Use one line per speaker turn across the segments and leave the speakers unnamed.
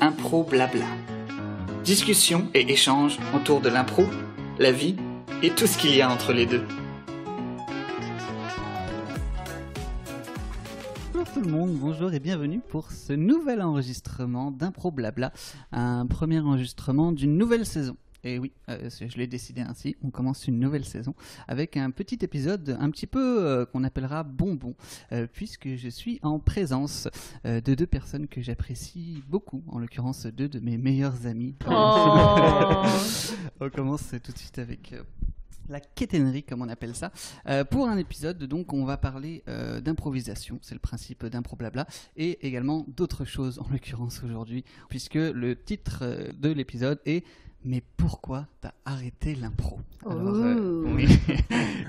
Impro blabla. Discussion et échange autour de l'impro, la vie et tout ce qu'il y a entre les deux.
Bonjour tout le monde, bonjour et bienvenue pour ce nouvel enregistrement d'Impro Blabla, un premier enregistrement d'une nouvelle saison. Et oui, je l'ai décidé ainsi, on commence une nouvelle saison avec un petit épisode un petit peu qu'on appellera bonbon, puisque je suis en présence de deux personnes que j'apprécie beaucoup, en l'occurrence deux de mes meilleurs amis.
Oh.
On commence tout de suite avec... la quétainerie, comme on appelle ça, pour un épisode. Donc on va parler d'improvisation, c'est le principe d'Impro Blabla, et également d'autres choses, en l'occurrence aujourd'hui, puisque le titre de l'épisode est « Mais pourquoi t'as arrêté l'impro ?» Alors, oui,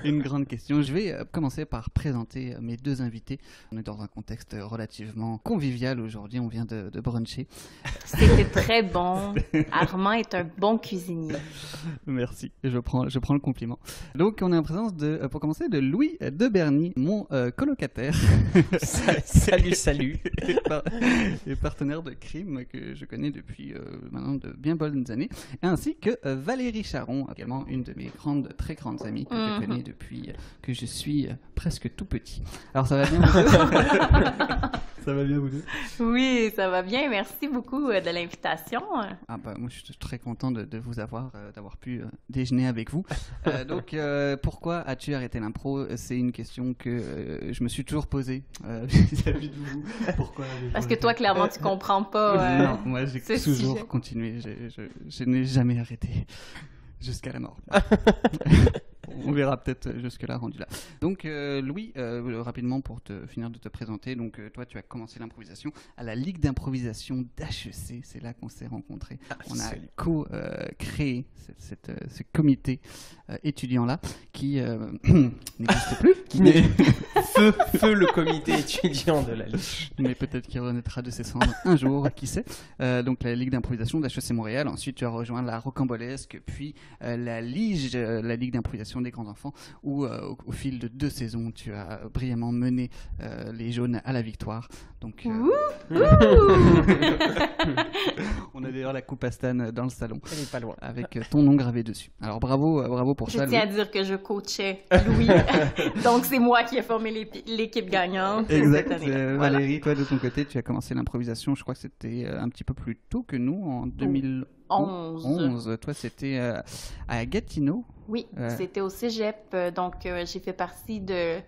une grande question. Je vais commencer par présenter mes deux invités. On est dans un contexte relativement convivial aujourd'hui, on vient de bruncher.
C'était très bon. Armand est un bon cuisinier.
Merci, je prends le compliment. Donc on est en présence pour commencer, de Louis de Berny, mon colocataire.
Salut.
Et partenaire de crime que je connais depuis maintenant de bien bonnes années. Ainsi que Valérie Charon, également une de mes très grandes amies que je connais depuis que je suis presque tout petit. Alors ça va bien vous deux? Ça va bien vous deux?
Oui, ça va bien. Merci beaucoup de l'invitation.
Ah bah, moi je suis très content de vous avoir, d'avoir pu déjeuner avec vous. Donc pourquoi as-tu arrêté l'impro? C'est une question que je me suis toujours posée vis-à-vis de vous. Pourquoi?
Parce que toi, clairement, tu comprends pas.
Non, moi j'ai toujours continué. Je n'ai jamais arrêté jusqu'à la mort. On verra peut-être jusque-là rendu là. Donc Louis, rapidement pour finir de te présenter, donc toi tu as commencé l'improvisation à la Ligue d'improvisation d'HEC, c'est là qu'on s'est rencontrés. On a co-créé ce comité étudiant-là qui n'existe plus.
Feu le comité étudiant de la Ligue.
Mais peut-être qu'il renaîtra de ses cendres un jour, qui sait. Donc la Ligue d'improvisation d'HEC Montréal, ensuite tu as rejoint la Rocambolesque, puis la Lige, la Ligue d'improvisation des grands enfants, où au fil de 2 saisons tu as brillamment mené les jaunes à la victoire. Donc on a d'ailleurs la coupe à Stan dans le salon. Elle est pas loin. Avec ton nom gravé dessus. Alors bravo pour ça.
Je tiens à dire que je coachais Louis. Donc c'est moi qui ai formé l'équipe gagnante.
Exact. Valérie, toi de ton côté, tu as commencé l'improvisation, je crois que c'était un petit peu plus tôt que nous, en 2011. Toi c'était à Gatineau.
Oui, c'était au cégep. Donc j'ai fait partie de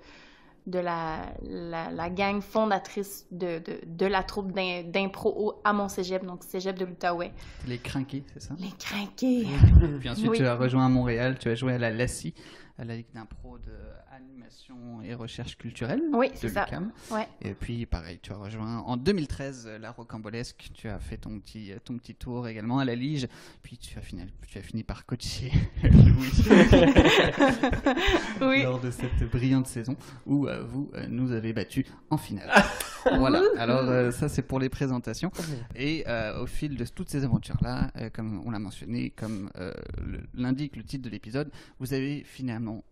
la gang fondatrice de la troupe d'impro à mon cégep, donc cégep de l'Outaouais.
Les Crinqués, c'est ça?
Les Crinqués.
Puis ensuite, tu as rejoint à Montréal, tu as joué à la LACI, à la Ligue d'impro d'animation et recherche culturelle.
Oui, c'est ça. Ouais.
Et puis, pareil, tu as rejoint en 2013 la Rocambolesque, tu as fait ton petit tour également à la Lige, puis tu as fini par coacher Louis
oui.
lors de cette brillante saison où vous nous avez battus en finale. Voilà, alors ça c'est pour les présentations. Et au fil de toutes ces aventures-là, comme on l'a mentionné, comme l'indique le titre de l'épisode, vous avez finalement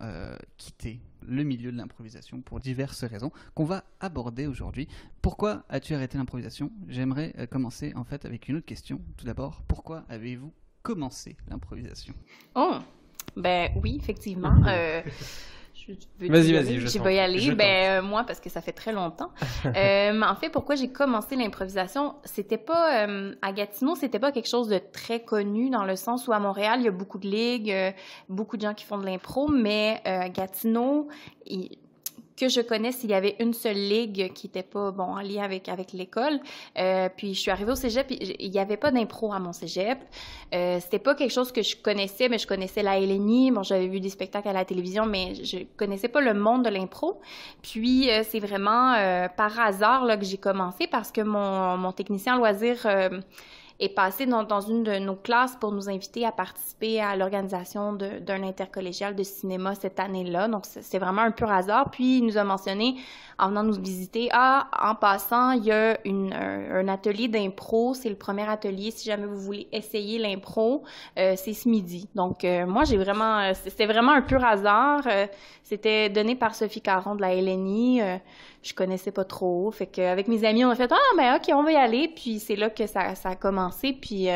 quitté le milieu de l'improvisation pour diverses raisons qu'on va aborder aujourd'hui. Pourquoi as-tu arrêté l'improvisation? J'aimerais commencer en fait avec une autre question. Tout d'abord, pourquoi avez-vous commencé l'improvisation?
Oh, ben oui, effectivement.
Vas-y,
je vais y aller. Moi, parce que ça fait très longtemps. En fait, pourquoi j'ai commencé l'improvisation, c'était pas à Gatineau, c'était pas quelque chose de très connu dans le sens où à Montréal, il y a beaucoup de ligues, beaucoup de gens qui font de l'impro, mais à Gatineau, que je connaisse, il y avait une seule ligue qui n'était pas en lien avec l'école. Puis je suis arrivée au cégep, il n'y avait pas d'impro à mon cégep. C'était pas quelque chose que je connaissais, mais je connaissais la LNI. Bon, j'avais vu des spectacles à la télévision, mais je connaissais pas le monde de l'impro. Puis c'est vraiment par hasard là, que j'ai commencé parce que mon technicien en loisirs est passé dans une de nos classes pour nous inviter à participer à l'organisation d'un intercollégial de cinéma cette année-là. Donc, c'est vraiment un pur hasard. Puis, il nous a mentionné, en venant nous visiter, en passant, il y a un atelier d'impro. C'est le premier atelier. Si jamais vous voulez essayer l'impro, c'est ce midi. Donc, moi, c'était vraiment un pur hasard. C'était donné par Sophie Caron de la LNI. Je connaissais pas trop. Fait qu'avec mes amis, on a fait « Ah, ben OK, on va y aller. » Puis c'est là que ça a commencé. Puis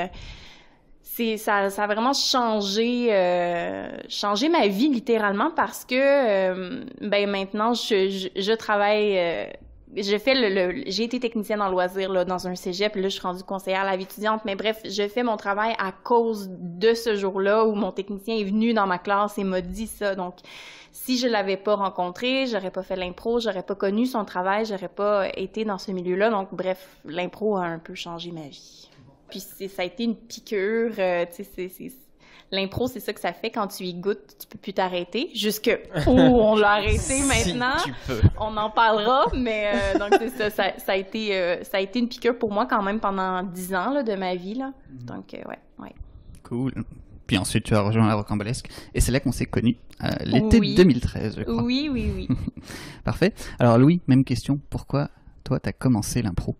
ça a vraiment changé ma vie littéralement parce que ben maintenant, je travaille... j'ai été technicienne en loisirs là, dans un cégep, là je suis rendue conseillère à la vie étudiante, mais bref, je fais mon travail à cause de ce jour-là où mon technicien est venu dans ma classe et m'a dit ça. Donc, si je l'avais pas rencontré, j'aurais pas fait l'impro, j'aurais pas connu son travail, j'aurais pas été dans ce milieu-là. Donc, bref, l'impro a un peu changé ma vie. Puis ça a été une piqûre, tu sais, l'impro, c'est ça que ça fait quand tu y goûtes, tu peux plus t'arrêter. Jusque où on l'a arrêté maintenant,
si tu peux.
On en parlera, mais donc c'est ça a été une piqûre pour moi quand même pendant 10 ans là, de ma vie là. Donc ouais.
Cool. Puis ensuite tu as rejoint la Rocambolesque et c'est là qu'on s'est connus, l'été 2013, je crois.
Oui.
Parfait. Alors Louis, même question. Pourquoi toi t'as commencé l'impro?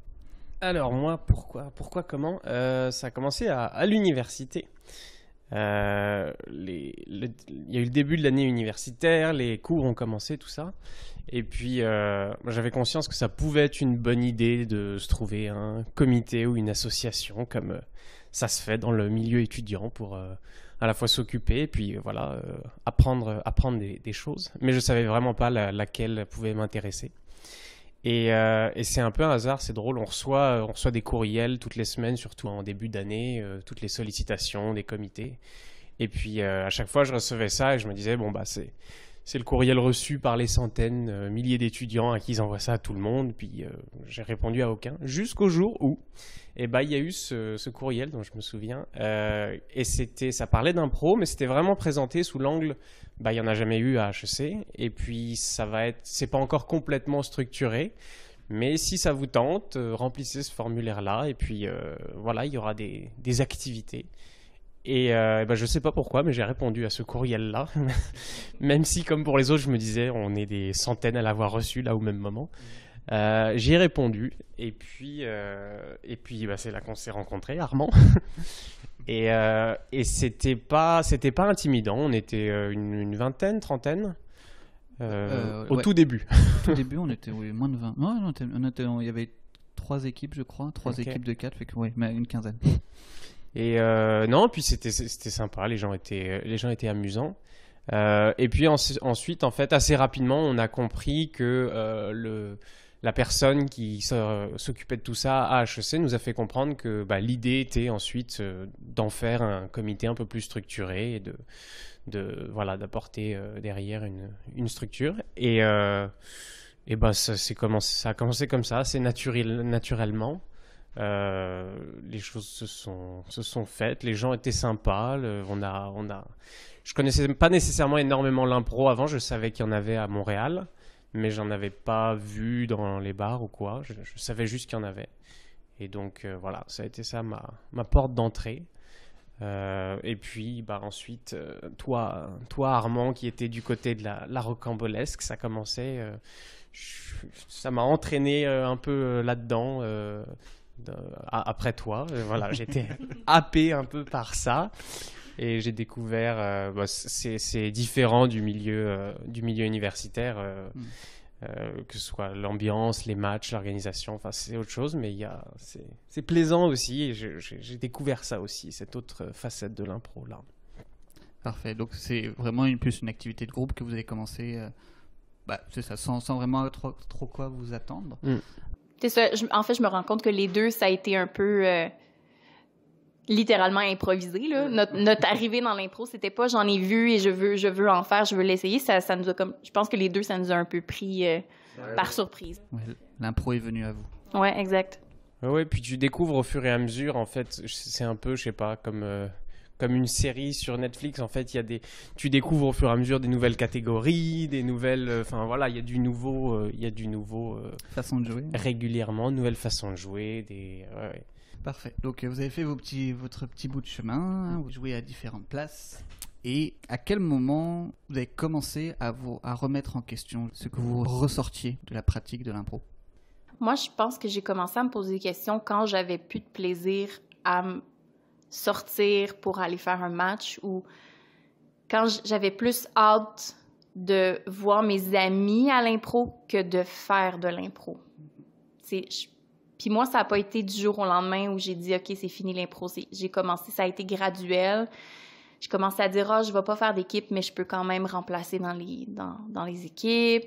Alors moi, pourquoi, comment ça a commencé à l'université. Il y a eu le début de l'année universitaire, les cours ont commencé, tout ça. Et puis, j'avais conscience que ça pouvait être une bonne idée de se trouver un comité ou une association, comme ça se fait dans le milieu étudiant, pour à la fois s'occuper et puis voilà, apprendre des choses. Mais je savais vraiment pas laquelle pouvait m'intéresser. Et c'est un peu un hasard, c'est drôle, on reçoit des courriels toutes les semaines, surtout en début d'année, toutes les sollicitations des comités. Et puis à chaque fois je recevais ça et je me disais, bon bah c'est le courriel reçu par les centaines, milliers d'étudiants à qui ils envoient ça à tout le monde. Puis j'ai répondu à aucun, jusqu'au jour où il y a eu ce courriel dont je me souviens. Et ça parlait d'impro, mais c'était vraiment présenté sous l'angle... il n'y en a jamais eu à HEC, et puis c'est pas encore complètement structuré, mais si ça vous tente, remplissez ce formulaire-là, et puis voilà, il y aura des activités. Et je sais pas pourquoi, mais j'ai répondu à ce courriel-là, même si, comme pour les autres, je me disais, on est des centaines à l'avoir reçu là au même moment. J'y ai répondu, et puis c'est là qu'on s'est rencontrés, Armand. Et c'était pas intimidant, on était une vingtaine, trentaine, au tout début.
Au tout début, on était moins de 20. Non, il y avait 3 équipes, je crois, 3 équipes de 4, fait que mais une quinzaine.
Et non, puis c'était sympa, les gens étaient amusants. Et puis ensuite, en fait, assez rapidement, on a compris que la personne qui s'occupait de tout ça à HEC nous a fait comprendre que l'idée était ensuite d'en faire un comité un peu plus structuré et d'apporter derrière une structure. Et ça a commencé comme ça, assez naturellement. Les choses se sont faites, les gens étaient sympas. Je connaissais pas nécessairement énormément l'impro avant, je savais qu'il y en avait à Montréal, mais j'en avais pas vu dans les bars ou quoi. Je savais juste qu'il y en avait. Et donc voilà, ça a été ça ma porte d'entrée. Et puis ensuite, toi Armand, qui était du côté de la Rocambolesque, ça commençait. Ça m'a entraîné un peu là-dedans. Après toi, voilà, j'étais happé un peu par ça. Et j'ai découvert, c'est différent du milieu universitaire, que ce soit l'ambiance, les matchs, l'organisation, enfin c'est autre chose, mais c'est plaisant aussi, et j'ai découvert ça aussi, cette autre facette de l'impro là.
Parfait, donc c'est vraiment plus une activité de groupe que vous avez commencé, c'est ça, sans vraiment trop quoi vous attendre.
C'est ça, en fait je me rends compte que les deux, ça a été un peu... littéralement improvisé là. Notre arrivée dans l'impro, c'était pas j'en ai vu et je veux en faire, je veux l'essayer, ça nous a je pense que les deux, ça nous a un peu pris par surprise.
Ouais, l'impro est venu à vous.
Ouais, exact.
Ouais, puis tu découvres au fur et à mesure, en fait, c'est un peu, je sais pas, comme une série sur Netflix, en fait, tu découvres au fur et à mesure des nouvelles catégories, des nouvelles, enfin voilà, il y a du nouveau,
façon de jouer.
Régulièrement, nouvelles façons de jouer,
Parfait. Donc vous avez fait votre petit bout de chemin, hein, vous jouez à différentes places. Et à quel moment vous avez commencé à remettre en question ce que vous ressortiez de la pratique de l'impro?
Moi, je pense que j'ai commencé à me poser des questions quand j'avais plus de plaisir à sortir pour aller faire un match ou quand j'avais plus hâte de voir mes amis à l'impro que de faire de l'impro. Puis moi, ça n'a pas été du jour au lendemain où j'ai dit « OK, c'est fini l'impro ». J'ai commencé, ça a été graduel. J'ai commencé à dire « Ah, je ne vais pas faire d'équipe, mais je peux quand même remplacer dans les équipes ».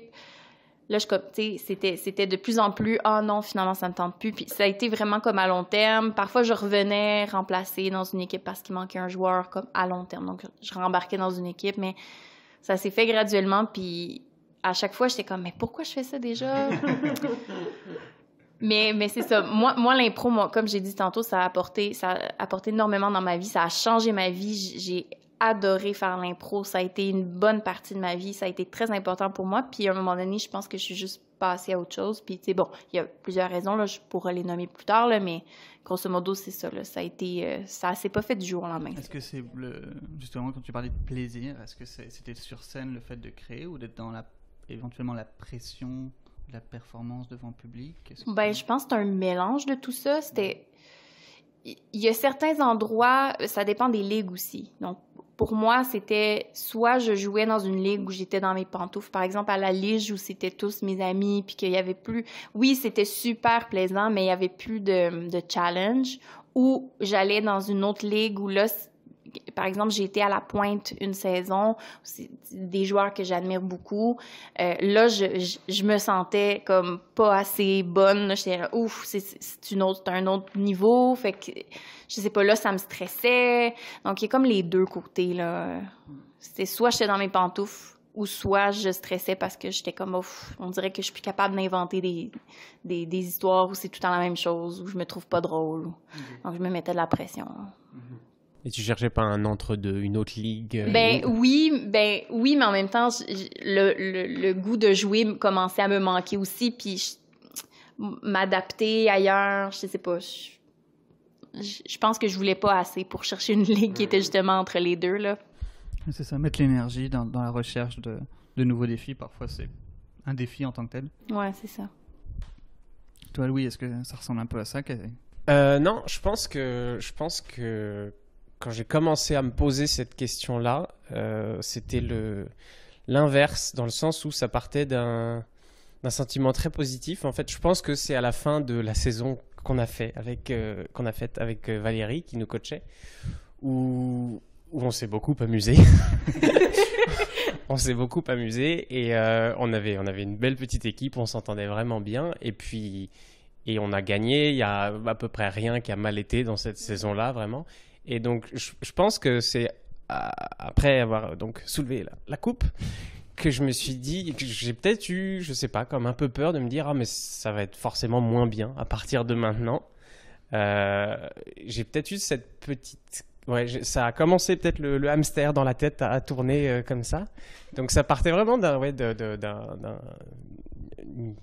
Là, c'était de plus en plus « Ah non, finalement, ça ne me tente plus ». Puis ça a été vraiment comme à long terme. Parfois, je revenais remplacer dans une équipe parce qu'il manquait un joueur comme à long terme. Donc, je rembarquais dans une équipe, mais ça s'est fait graduellement. Puis à chaque fois, j'étais comme « Mais pourquoi je fais ça déjà? » Mais c'est ça. Moi l'impro, comme j'ai dit tantôt, ça a apporté énormément dans ma vie. Ça a changé ma vie. J'ai adoré faire l'impro. Ça a été une bonne partie de ma vie. Ça a été très important pour moi. Puis à un moment donné, je pense que je suis juste passée à autre chose. Puis tu sais, bon, il y a plusieurs raisons, là, je pourrais les nommer plus tard, là, mais grosso modo, c'est ça. Là. Ça s'est pas fait du jour au lendemain.
Est-ce que c'est justement, quand tu parlais de plaisir, est-ce que c'était sur scène le fait de créer ou d'être dans éventuellement la pression de la performance devant le public?
Je pense que c'est un mélange de tout ça. Il y a certains endroits, ça dépend des ligues aussi. Donc, pour moi, c'était soit je jouais dans une ligue où j'étais dans mes pantoufles, par exemple à la Lige où c'était tous mes amis, puis qu'il y avait plus... Oui, c'était super plaisant, mais il y avait plus de challenge. Ou j'allais dans une autre ligue où là, par exemple, j'ai été à la Pointe une saison, c'est des joueurs que j'admire beaucoup. Là, je me sentais comme pas assez bonne. Là, j'étais là, ouf, c'est un autre niveau. Fait que, je sais pas, là, ça me stressait. Donc, il y a comme les deux côtés, là. C'était soit j'étais dans mes pantoufles ou soit je stressais parce que j'étais comme, ouf, on dirait que je suis plus capable d'inventer des histoires où c'est tout le temps la même chose, où je me trouve pas drôle. Donc, je me mettais de la pression.
Et tu cherchais pas un entre-deux, une autre ligue?
Oui, mais en même temps, le goût de jouer commençait à me manquer aussi, puis m'adapter ailleurs, je sais pas. Je pense que je voulais pas assez pour chercher une ligue qui était justement entre les deux, là.
C'est ça, mettre l'énergie dans la recherche de nouveaux défis. Parfois, c'est un défi en tant que tel.
Ouais, c'est ça.
Toi, Louis, est-ce que ça ressemble un peu à ça?
Non, je pense que quand j'ai commencé à me poser cette question-là, c'était l'inverse, dans le sens où ça partait d'un sentiment très positif. En fait, je pense que c'est à la fin de la saison qu'on a faite avec Valérie, qui nous coachait, où on s'est beaucoup amusé. On s'est beaucoup amusé et on avait une belle petite équipe, on s'entendait vraiment bien. Et on a gagné, il y a à peu près rien qui a mal été dans cette saison-là, vraiment. Et donc, je pense que c'est après avoir donc soulevé la coupe que je me suis dit, que j'ai peut-être eu, je sais pas, comme un peu peur de me dire « Ah, mais ça va être forcément moins bien à partir de maintenant. » J'ai peut-être eu cette petite... Ouais, ça a commencé peut-être le hamster dans la tête à tourner comme ça. Donc, ça partait vraiment une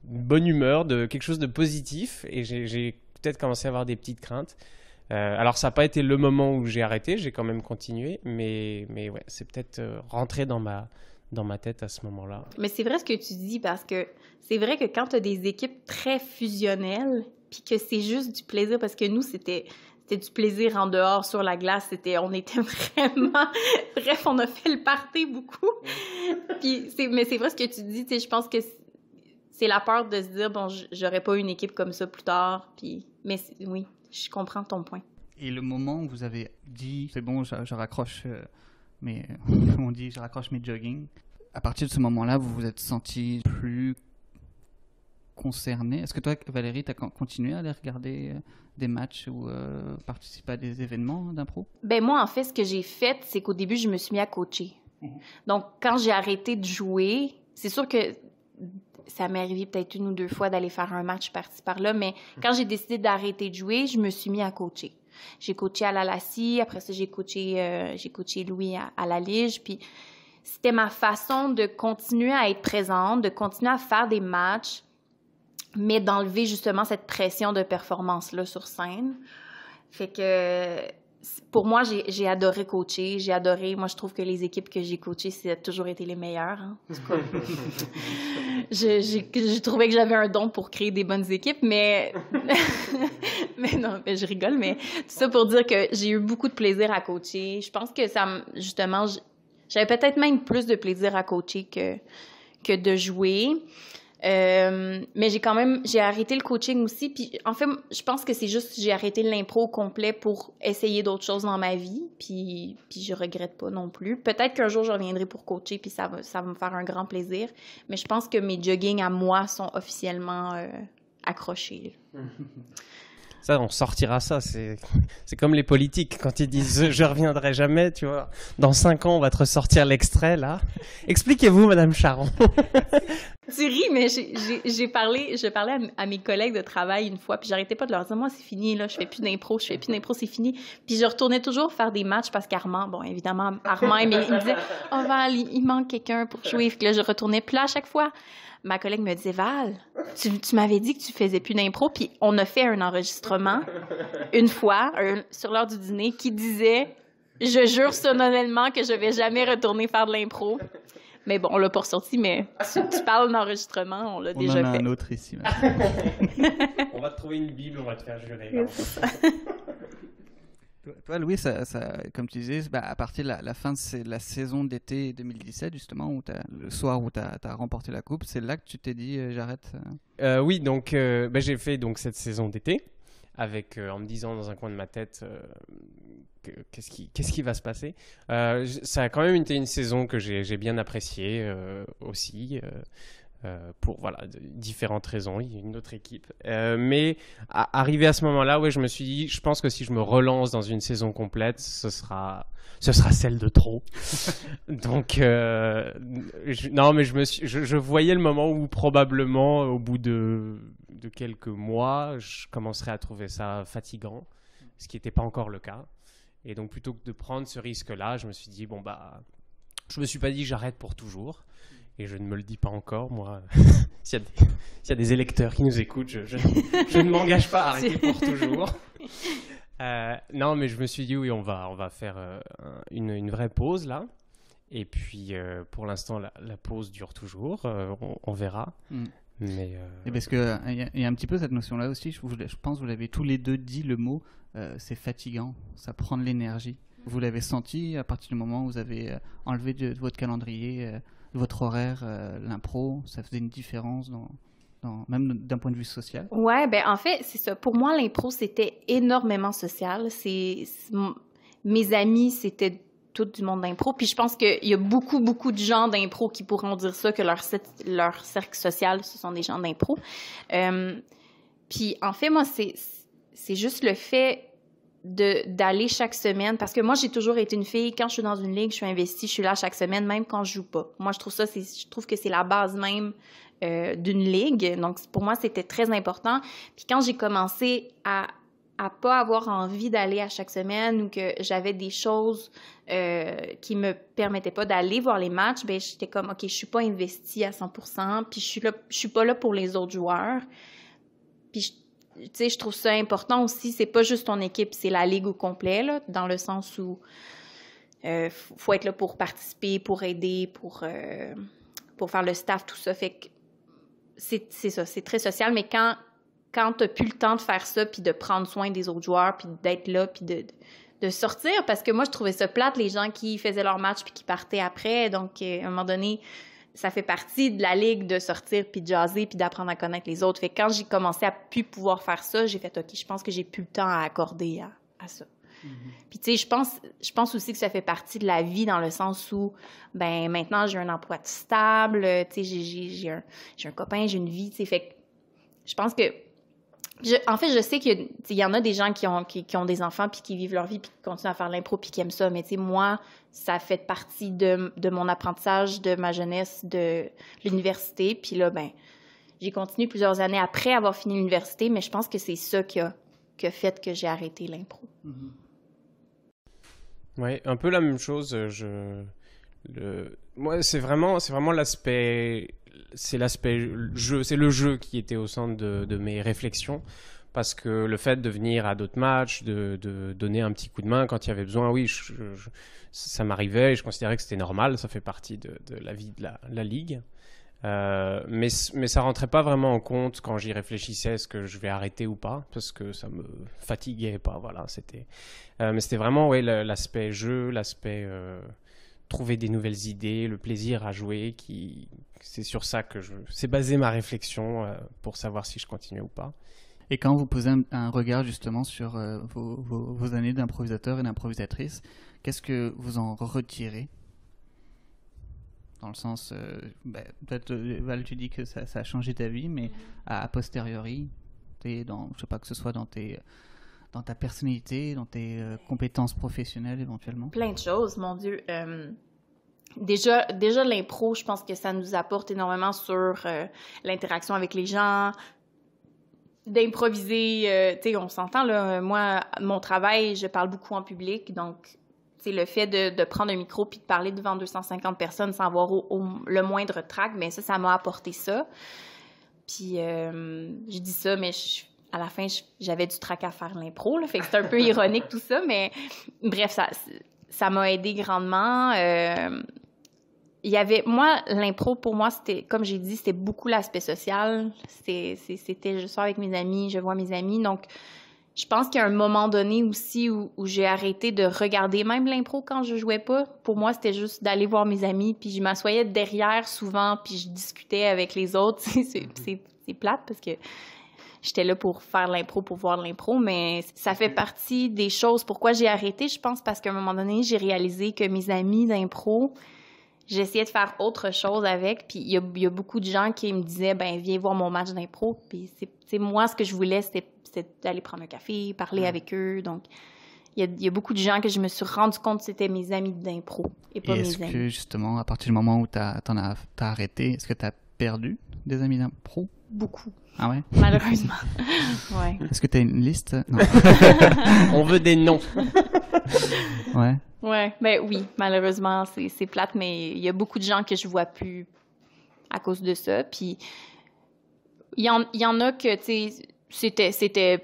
bonne humeur, de quelque chose de positif. Et j'ai peut-être commencé à avoir des petites craintes. Alors, ça n'a pas été le moment où j'ai arrêté, j'ai quand même continué, mais ouais, c'est peut-être rentré dans ma tête à ce moment-là.
Mais c'est vrai ce que tu dis, parce que c'est vrai que quand tu as des équipes très fusionnelles, puis que c'est juste du plaisir, parce que nous, c'était du plaisir en dehors, sur la glace, on était vraiment... Bref, on a fait le party beaucoup. Puis mais c'est vrai ce que tu dis, je pense que c'est la peur de se dire, bon, j'aurais pas une équipe comme ça plus tard, puis... Mais oui, je comprends ton point.
Et le moment où vous avez dit, c'est bon, je raccroche je raccroche mes jogging. À partir de ce moment-là, vous vous êtes senti plus concerné. Est-ce que toi, Valérie, tu as continué à aller regarder des matchs ou participer à des événements d'impro?
Moi, en fait, ce que j'ai fait, c'est qu'au début, je me suis mis à coacher. Donc, quand j'ai arrêté de jouer, c'est sûr que ça m'est arrivé peut-être 1 ou 2 fois d'aller faire un match par-ci par-là, mais quand j'ai décidé d'arrêter de jouer, je me suis mis à coacher. J'ai coaché à la Lassie, après ça, j'ai coaché Louis à la Lige, puis c'était ma façon de continuer à être présente, de continuer à faire des matchs, mais d'enlever justement cette pression de performance-là sur scène. Fait que pour moi, j'ai adoré coacher, moi je trouve que les équipes que j'ai coachées, ça a toujours été les meilleures. Hein. J'ai trouvé que j'avais un don pour créer des bonnes équipes, mais mais je rigole, mais tout ça pour dire que j'ai eu beaucoup de plaisir à coacher. Je pense que justement, j'avais peut-être même plus de plaisir à coacher que de jouer. Mais j'ai arrêté le coaching aussi. Puis en fait, je pense que c'est juste j'ai arrêté l'impro au complet pour essayer d'autres choses dans ma vie. Puis je regrette pas non plus. Peut-être qu'un jour je reviendrai pour coacher, puis ça va me faire un grand plaisir. Mais je pense que mes joggings à moi sont officiellement accrochés.
Ça, on sortira ça. C'est comme les politiques quand ils disent « je reviendrai jamais », tu vois. Dans 5 ans, on va te ressortir l'extrait, là. Expliquez-vous, Madame Charon.
Tu ris, mais je parlais à mes collègues de travail une fois, puis j'arrêtais pas de leur dire « moi, c'est fini, là, je fais plus d'impro, c'est fini ». Puis je retournais toujours faire des matchs parce qu'Armand, bon, évidemment, Armand, il me disait « oh Val, il manque quelqu'un pour jouer ». Puis là, je retournais, puis là, à chaque fois, ma collègue me disait « Val, tu m'avais dit que tu faisais plus d'impro », puis on a fait un enregistrement une fois, sur l'heure du dîner, qui disait « je jure solennellement que je vais jamais retourner faire de l'impro ». Mais bon, on l'a pas ressorti, mais tu parles d'enregistrement, on l'a déjà fait.
On en a un autre ici.
On va te trouver une Bible, on va te faire jurer.
Toi, Louis, comme tu disais, à partir de la fin de la saison d'été 2017, justement, le soir où tu as remporté la coupe, c'est là que tu t'es dit j'arrête
Oui, donc j'ai fait donc, cette saison d'été, en me disant dans un coin de ma tête qu'est-ce qui va se passer. Ça a quand même été une saison que j'ai bien appréciée aussi. Pour différentes raisons, il y a une autre équipe. Mais arrivé à ce moment-là, je me suis dit, je pense que si je me relance dans une saison complète, ce sera celle de trop. Donc, non, mais je voyais le moment où probablement, au bout de quelques mois, je commencerais à trouver ça fatigant, ce qui n'était pas encore le cas. Et donc, plutôt que de prendre ce risque-là, je me suis dit, je me suis pas dit j'arrête pour toujours. Et je ne me le dis pas encore, moi. S'il y a des électeurs qui nous écoutent, je ne m'engage pas à arrêter pour toujours. Non, mais je me suis dit, oui, on va faire une vraie pause, là. Et puis, pour l'instant, la pause dure toujours. On verra. Mais
Et parce qu'il y a un petit peu cette notion-là aussi. Je pense que vous l'avez tous les deux dit, le mot, c'est fatigant. Ça prend de l'énergie. Vous l'avez senti à partir du moment où vous avez enlevé de votre calendrier... votre horaire, l'impro, ça faisait une différence même d'un point de vue social?
Ouais, en fait, c'est ça. Pour moi, l'impro, c'était énormément social. Mes amis, c'était tout du monde d'impro. Puis je pense qu'il y a beaucoup, beaucoup de gens d'impro qui pourront dire ça, que leur cercle social, ce sont des gens d'impro. Puis en fait, moi, c'est juste le fait d'aller chaque semaine, parce que moi, j'ai toujours été une fille, quand je suis dans une ligue, je suis investie, je suis là chaque semaine, même quand je joue pas. Moi, je trouve que c'est la base même d'une ligue. Donc, pour moi, c'était très important. Puis quand j'ai commencé à pas avoir envie d'aller à chaque semaine ou que j'avais des choses qui me permettaient pas d'aller voir les matchs, j'étais comme, OK, je suis pas investie à 100%, puis je suis pas là pour les autres joueurs. Puis tu sais, je trouve ça important aussi. C'est pas juste ton équipe, c'est la ligue au complet, là, dans le sens où faut être là pour participer, pour aider, pour faire le staff, tout ça. Fait que c'est ça, c'est très social. Mais quand t'as plus le temps de faire ça, puis de prendre soin des autres joueurs, puis d'être là, puis de sortir, parce que moi, je trouvais ça plate, les gens qui faisaient leur match puis qui partaient après. Donc, à un moment donné, ça fait partie de la ligue de sortir puis de jaser puis d'apprendre à connaître les autres. Fait que quand j'ai commencé à plus pouvoir faire ça, j'ai fait OK, je pense que j'ai plus le temps à accorder à ça. Mm-hmm. Puis tu sais, je pense aussi que ça fait partie de la vie dans le sens où maintenant j'ai un emploi stable, tu sais, j'ai un copain, j'ai une vie, tu sais, fait que je pense que en fait, je sais qu'il y en a des gens qui ont des enfants puis qui vivent leur vie puis qui continuent à faire l'impro puis qui aiment ça. Mais tu sais, moi, ça fait partie de mon apprentissage, de ma jeunesse, de l'université. Puis là, j'ai continué plusieurs années après avoir fini l'université, mais je pense que c'est ça qui a fait que j'ai arrêté l'impro.
Mm-hmm. Oui, un peu la même chose. Moi, c'est vraiment l'aspect c'est l'aspect jeu, c'est le jeu qui était au centre de mes réflexions. Parce que le fait de venir à d'autres matchs, de donner un petit coup de main quand il y avait besoin, oui, ça m'arrivait et je considérais que c'était normal, ça fait partie de la vie de la Ligue. Mais ça rentrait pas vraiment en compte quand j'y réfléchissais, est-ce que je vais arrêter ou pas, parce que ça me fatiguait pas, voilà. Mais c'était vraiment ouais, l'aspect jeu, l'aspect trouver des nouvelles idées, le plaisir à jouer, c'est sur ça que c'est basé ma réflexion pour savoir si je continuais ou pas.
Et quand vous posez un regard justement sur vos années d'improvisateur et d'improvisatrice, qu'est-ce que vous en retirez? Dans le sens, peut-être Val, tu dis que ça a changé ta vie, mais a posteriori, je sais pas, que ce soit dans ta personnalité, dans tes compétences professionnelles éventuellement.
Plein de choses, mon Dieu. Déjà l'impro, je pense que ça nous apporte énormément sur l'interaction avec les gens, d'improviser, tu sais, on s'entend, là, moi, mon travail, je parle beaucoup en public, donc, tu sais, le fait de prendre un micro puis de parler devant 250 personnes sans avoir le moindre trac, bien ça m'a apporté ça. Puis, je dis ça, mais à la fin, j'avais du trac à faire l'impro, là, fait que c'est un peu ironique tout ça, mais bref, ça m'a aidé grandement. L'impro, pour moi, c'était, comme j'ai dit, c'était beaucoup l'aspect social. C'était, je sors avec mes amis, je vois mes amis. Donc, je pense qu'il y a un moment donné aussi où j'ai arrêté de regarder même l'impro quand je jouais pas. Pour moi, c'était juste d'aller voir mes amis, puis je m'assoyais derrière souvent, puis je discutais avec les autres. C'est plate parce que j'étais là pour faire l'impro, pour voir l'impro, mais ça fait partie des choses. Pourquoi j'ai arrêté, je pense, parce qu'à un moment donné, j'ai réalisé que mes amis d'impro, j'essayais de faire autre chose avec, puis il y a beaucoup de gens qui me disaient, ben viens voir mon match d'impro, puis c'est moi, ce que je voulais, c'était d'aller prendre un café, parler avec eux, donc il y a beaucoup de gens que je me suis rendu compte que c'était mes amis d'impro, et pas mes amis.
Est-ce que, justement, à partir du moment où t'as arrêté, est-ce que t'as perdu des amis d'impro?
Beaucoup.
Ah ouais?
Malheureusement. Ouais.
Est-ce que t'as une liste? Non.
On veut des noms.
Ouais.
Ouais, ben oui, malheureusement, c'est plate, mais il y a beaucoup de gens que je vois plus à cause de ça. Puis il y en a que, tu sais, c'était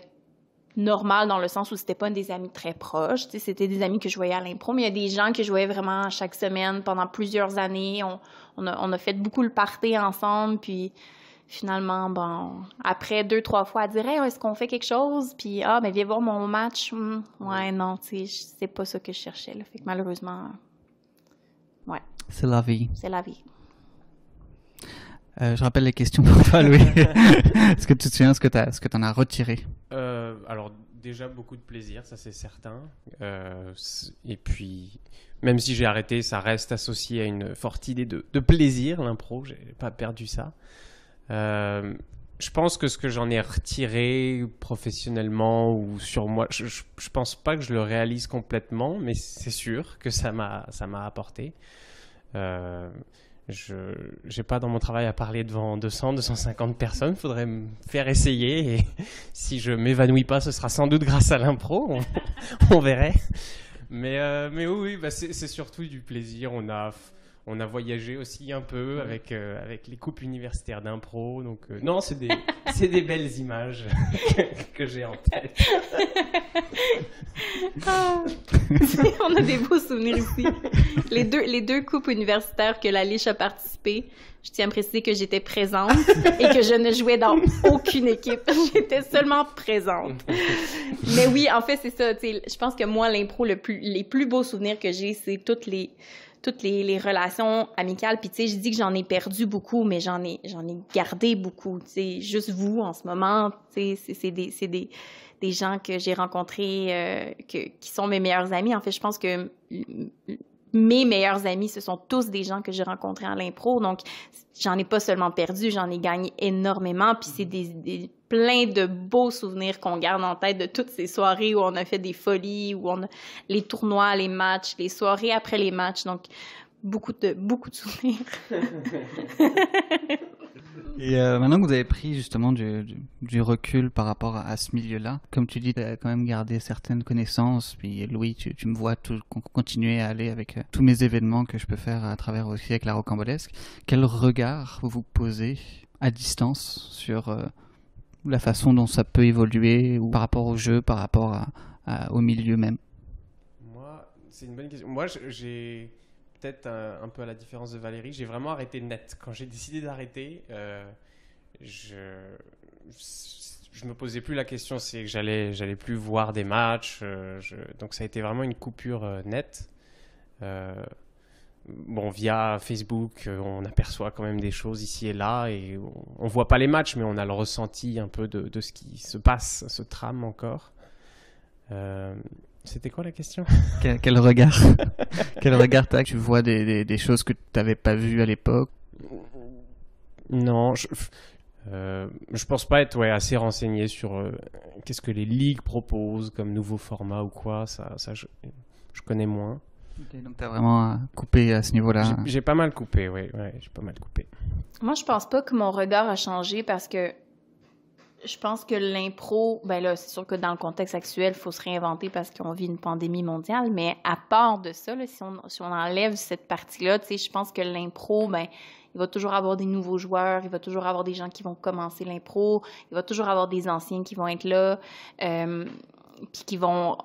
normal dans le sens où c'était pas des amis très proches, tu sais, c'était des amis que je voyais à l'impro, mais il y a des gens que je voyais vraiment chaque semaine pendant plusieurs années. On a fait beaucoup le party ensemble, puis finalement, bon, après 2-3 fois, elle dirait, est-ce qu'on fait quelque chose? Puis, ben, viens voir mon match. Ouais, non, tu sais, c'est pas ça que je cherchais, là. Fait que malheureusement, ouais.
C'est la vie.
C'est la vie.
Je rappelle les questions pour toi, Louis. Est-ce que tu te souviens ce que t'en as retiré?
Alors, déjà, beaucoup de plaisir, ça c'est certain. Et puis, même si j'ai arrêté, ça reste associé à une forte idée de plaisir, l'impro. J'ai pas perdu ça. Je pense que ce que j'en ai retiré professionnellement ou sur moi, je pense pas que je le réalise complètement, mais c'est sûr que ça m'a apporté. J'ai pas dans mon travail à parler devant 200-250 personnes, faudrait me faire essayer et si je m'évanouis pas, ce sera sans doute grâce à l'impro, on verrait. Mais oui, bah c'est surtout du plaisir. On a voyagé aussi un peu avec les coupes universitaires d'impro. Donc, non, c'est des belles images que j'ai en tête.
On a des beaux souvenirs ici. Les deux coupes universitaires que la Liche a participé, je tiens à préciser que j'étais présente et que je ne jouais dans aucune équipe. J'étais seulement présente. Mais oui, en fait, c'est ça. Je pense que moi, l'impro, les plus beaux souvenirs que j'ai, c'est toutes les relations amicales. Puis, tu sais, je dis que j'en ai perdu beaucoup, mais j'en ai gardé beaucoup. Tu sais, juste vous, en ce moment, tu sais, c'est des gens que j'ai rencontrés qui sont mes meilleurs amis. En fait, je pense que mes meilleurs amis, ce sont tous des gens que j'ai rencontrés en l'impro. Donc, j'en ai pas seulement perdu, j'en ai gagné énormément. Puis, c'est plein de beaux souvenirs qu'on garde en tête de toutes ces soirées où on a fait des folies, où on a les tournois, les matchs, les soirées après les matchs. Donc, beaucoup de souvenirs.
Et maintenant que vous avez pris justement du recul par rapport à ce milieu-là, comme tu dis, tu as quand même gardé certaines connaissances. Puis Louis, tu me vois continuer à aller avec tous mes événements que je peux faire à travers aussi avec la rocambolesque. Quel regard vous posez à distance sur la façon dont ça peut évoluer ou par rapport au jeu, par rapport au milieu même?
Moi, c'est une bonne question. Moi, j'ai peut-être un peu à la différence de Valérie, j'ai vraiment arrêté net. Quand j'ai décidé d'arrêter, je me posais plus la question, c'est que j'allais plus voir des matchs. Donc ça a été vraiment une coupure nette. Bon, via Facebook, on aperçoit quand même des choses ici et là, et on voit pas les matchs, mais on a le ressenti un peu de ce qui se passe, se trame encore. C'était quoi la question?
Quel regard quel regard t'as? Tu vois des choses que tu n'avais pas vues à l'époque?
Non, je pense pas être assez renseigné sur qu'est-ce que les ligues proposent comme nouveau format ou quoi. Ça je connais moins.
Okay, donc t'as vraiment coupé à ce niveau-là.
J'ai pas mal coupé, ouais, j'ai pas mal coupé.
Moi, je pense pas que mon regard a changé parce que je pense que l'impro, ben là, c'est sûr que dans le contexte actuel, il faut se réinventer parce qu'on vit une pandémie mondiale, mais à part de ça, là, si on enlève cette partie-là, tu sais, je pense que l'impro, ben, il va toujours avoir des nouveaux joueurs, il va toujours avoir des gens qui vont commencer l'impro, il va toujours avoir des anciens qui vont être là, puis qui vont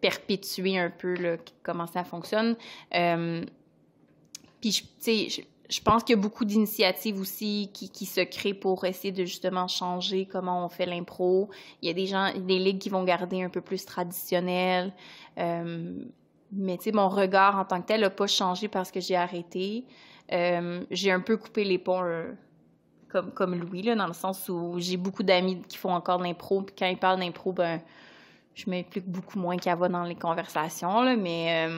perpétuer un peu là, comment ça fonctionne. Puis, tu sais, je pense qu'il y a beaucoup d'initiatives aussi qui se créent pour essayer de justement changer comment on fait l'impro. Il y a des ligues qui vont garder un peu plus traditionnelles. Mais tu sais, mon regard en tant que tel n'a pas changé parce que j'ai arrêté. J'ai un peu coupé les ponts comme Louis, là, dans le sens où j'ai beaucoup d'amis qui font encore de l'impro. Puis quand ils parlent d'impro, ben je m'implique beaucoup moins qu'avant dans les conversations, là, mais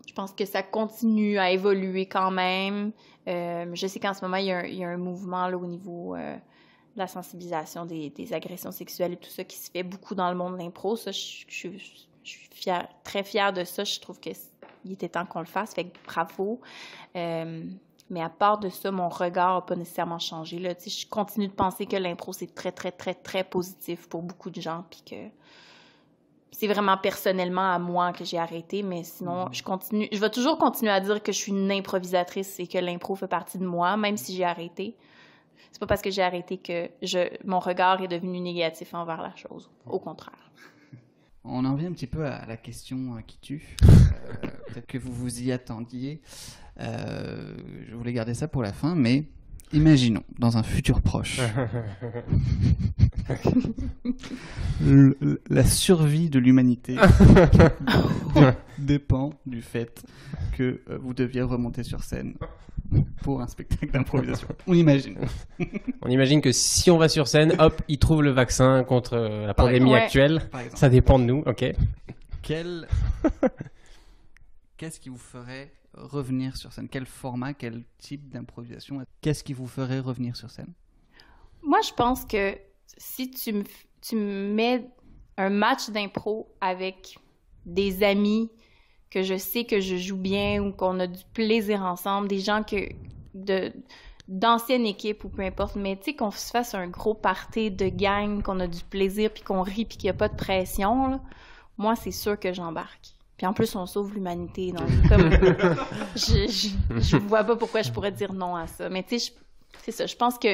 je pense que ça continue à évoluer quand même. Je sais qu'en ce moment, il y a un mouvement là, au niveau de la sensibilisation des agressions sexuelles et tout ça qui se fait beaucoup dans le monde de l'impro. Ça, je suis très fière de ça. Je trouve qu'il était temps qu'on le fasse, fait que bravo. Mais à part de ça, mon regard n'a pas nécessairement changé. Là. Je continue de penser que l'impro, c'est très, très, très, très positif pour beaucoup de gens, puis que c'est vraiment personnellement à moi que j'ai arrêté, mais sinon, je vais toujours continuer à dire que je suis une improvisatrice et que l'impro fait partie de moi, même si j'ai arrêté. C'est pas parce que j'ai arrêté que mon regard est devenu négatif envers la chose. Au contraire.
On en vient un petit peu à la question qui tue. Peut-être que vous vous y attendiez. Je voulais garder ça pour la fin, mais imaginons, dans un futur proche, la survie de l'humanité dépend du fait que vous deviez remonter sur scène pour un spectacle d'improvisation. On imagine.
On imagine que si on va sur scène, hop, ils trouvent le vaccin contre la pandémie actuelle. Ça dépend de nous, ok.
Qu'est-ce qui vous ferait revenir sur scène? Quel format, quel type d'improvisation? Qu'est-ce qui vous ferait revenir sur scène?
Moi, je pense que si tu me mets un match d'impro avec des amis que je sais que je joue bien ou qu'on a du plaisir ensemble, des gens d'anciennes équipes ou peu importe, mais tu sais, qu'on se fasse un gros party de gang, qu'on a du plaisir, puis qu'on rit, puis qu'il n'y a pas de pression, là, moi, c'est sûr que j'embarque. Puis en plus, on sauve l'humanité. Donc, comme, je vois pas pourquoi je pourrais dire non à ça. Mais tu sais, c'est ça. Je pense que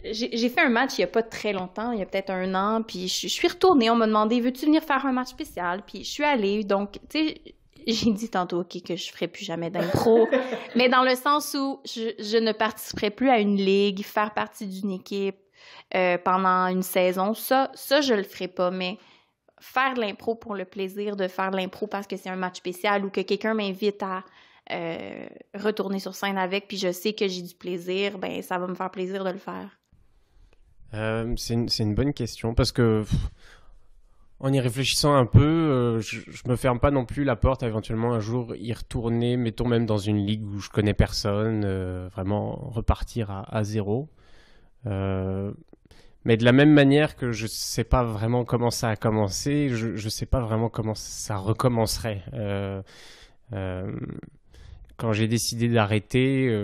j'ai fait un match il y a pas très longtemps, il y a peut-être 1 an, puis je suis retournée. On m'a demandé, veux-tu venir faire un match spécial? Puis je suis allée. Donc, tu sais, j'ai dit tantôt, OK, que je ferai plus jamais d'impro. Mais dans le sens où je ne participerai plus à une ligue, faire partie d'une équipe pendant une saison, ça, je le ferai pas. Mais faire de l'impro pour le plaisir de faire de l'impro parce que c'est un match spécial ou que quelqu'un m'invite à retourner sur scène avec, puis je sais que j'ai du plaisir, ben ça va me faire plaisir de le faire.
C'est une bonne question parce que en y réfléchissant un peu, je me ferme pas non plus la porte à éventuellement un jour y retourner, mettons même dans une ligue où je connais personne, vraiment repartir à zéro. Mais de la même manière que je sais pas vraiment comment ça a commencé, je sais pas vraiment comment ça recommencerait. Quand j'ai décidé d'arrêter,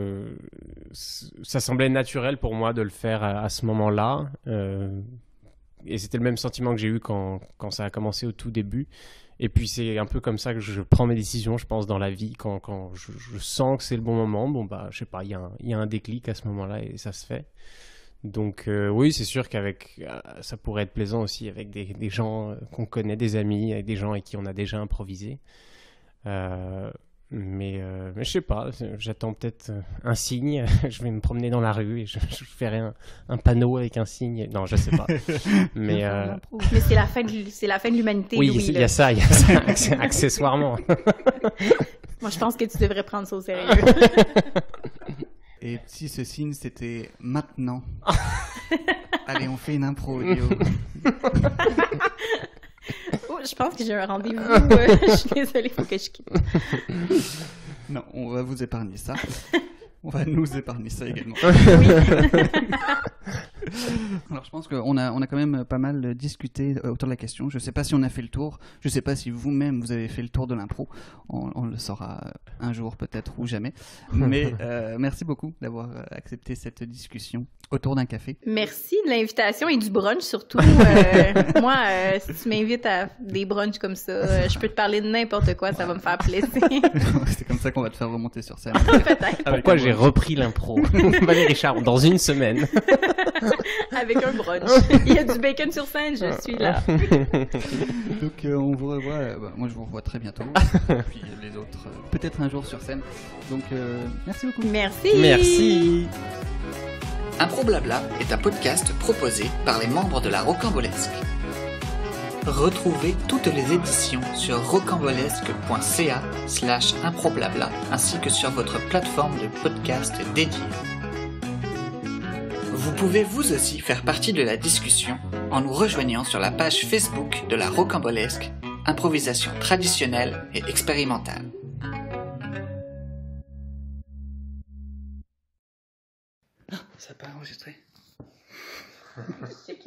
ça semblait naturel pour moi de le faire à ce moment-là. Et c'était le même sentiment que j'ai eu quand ça a commencé au tout début. Et puis c'est un peu comme ça que je prends mes décisions, je pense, dans la vie. Quand je sens que c'est le bon moment, bon bah je sais pas, il y a un déclic à ce moment-là et ça se fait. Donc oui, c'est sûr qu'avec ça pourrait être plaisant aussi avec des gens qu'on connaît, des amis, avec des gens avec qui on a déjà improvisé. Mais je sais pas, j'attends peut-être un signe. Je vais me promener dans la rue et je ferai un panneau avec un signe. Non, je sais pas. Mais
Mais c'est la fin de l'humanité.
oui,
Louis,
il y a ça, accessoirement.
Moi, je pense que tu devrais prendre ça au sérieux.
Et si ce signe, c'était maintenant. Allez, on fait une impro audio.
Oh, je pense que j'ai un rendez-vous. Je suis désolée, il faut que je quitte.
Non, on va vous épargner ça. On va nous épargner ça également. Alors, je pense qu'on a quand même pas mal discuté autour de la question. Je ne sais pas si on a fait le tour. Je ne sais pas si vous-même, vous avez fait le tour de l'impro. On le saura un jour peut-être ou jamais. Mais merci beaucoup d'avoir accepté cette discussion autour d'un café.
Merci de l'invitation et du brunch surtout. Moi, si tu m'invites à des brunchs comme ça, je peux te parler de n'importe quoi, ça va me faire plaisir.
C'est comme ça qu'on va te faire remonter sur scène.
Peut-être.
Pourquoi j'ai repris l'impro? Valérie Richard, dans une semaine.
Avec un brunch. Il y a du bacon sur scène, je suis là.
Donc on vous revoit, moi je vous revois très bientôt. Et puis les autres, peut-être un jour sur scène. Donc merci beaucoup.
Merci.
Merci.
Impro Blabla est un podcast proposé par les membres de la Rocambolesque. Retrouvez toutes les éditions sur rocambolesque.ca/improblabla ainsi que sur votre plateforme de podcast dédiée. Vous pouvez vous aussi faire partie de la discussion en nous rejoignant sur la page Facebook de la Rocambolesque, improvisation traditionnelle et expérimentale. Ça n'a pas enregistré.
Ok.